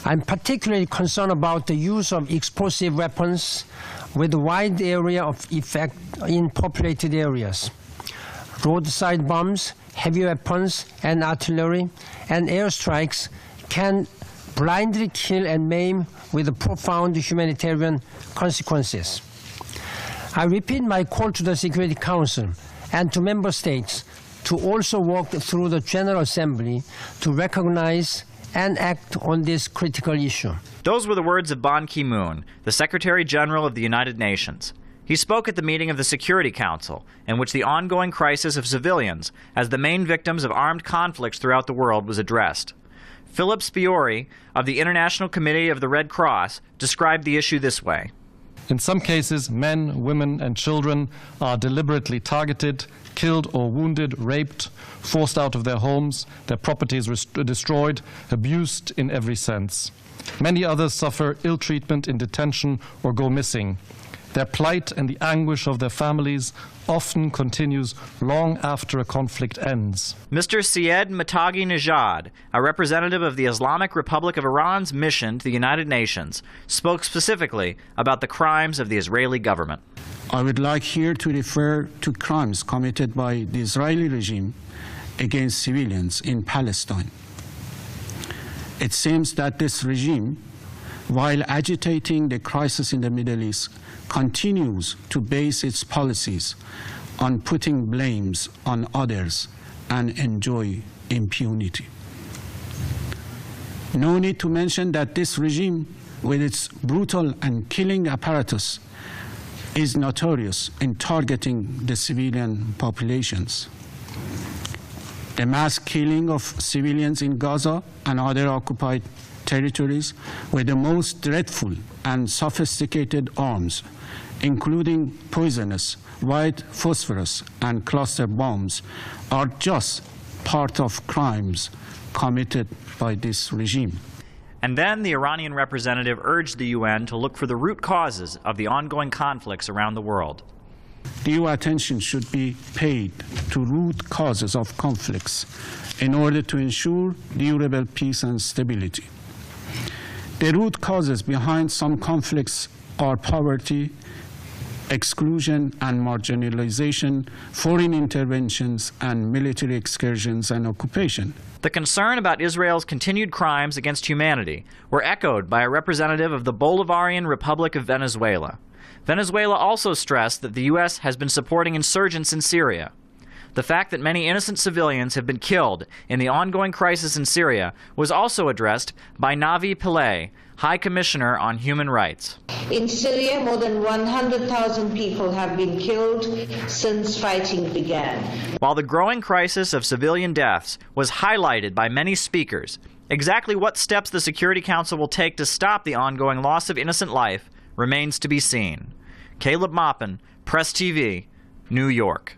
I'm particularly concerned about the use of explosive weapons with a wide area of effect in populated areas. Roadside bombs, heavy weapons and artillery, and airstrikes can blindly kill and maim with profound humanitarian consequences. I repeat my call to the Security Council and to member states to also work through the General Assembly to recognize and act on this critical issue. Those were the words of Ban Ki-moon, the Secretary General of the United Nations. He spoke at the meeting of the Security Council, in which the ongoing crisis of civilians as the main victims of armed conflicts throughout the world was addressed. Philip Spoerri of the International Committee of the Red Cross described the issue this way. In some cases, men, women, and children are deliberately targeted, killed or wounded, raped, forced out of their homes, their properties destroyed, abused in every sense. Many others suffer ill treatment in detention or go missing. Their plight and the anguish of their families often continues long after a conflict ends. Mr. Syed Mottaqinejad, a representative of the Islamic Republic of Iran's mission to the United Nations, spoke specifically about the crimes of the Israeli government. I would like here to refer to crimes committed by the Israeli regime against civilians in Palestine. It seems that this regime, while agitating the crisis in the Middle East, continues to base its policies on putting blames on others and enjoy impunity. No need to mention that this regime, with its brutal and killing apparatus, is notorious in targeting the civilian populations. The mass killing of civilians in Gaza and other occupied territories with the most dreadful and sophisticated arms, including poisonous white phosphorus and cluster bombs, are just part of crimes committed by this regime. And then the Iranian representative urged the UN to look for the root causes of the ongoing conflicts around the world. Due attention should be paid to root causes of conflicts in order to ensure durable peace and stability. The root causes behind some conflicts are poverty, exclusion and marginalization, foreign interventions, and military excursions and occupation. The concern about Israel's continued crimes against humanity were echoed by a representative of the Bolivarian Republic of Venezuela. Venezuela also stressed that the U.S. has been supporting insurgents in Syria. The fact that many innocent civilians have been killed in the ongoing crisis in Syria was also addressed by Navi Pillay, High Commissioner on Human Rights. In Syria, more than 100,000 people have been killed since fighting began. While the growing crisis of civilian deaths was highlighted by many speakers, exactly what steps the Security Council will take to stop the ongoing loss of innocent life remains to be seen. Caleb Maupin, Press TV, New York.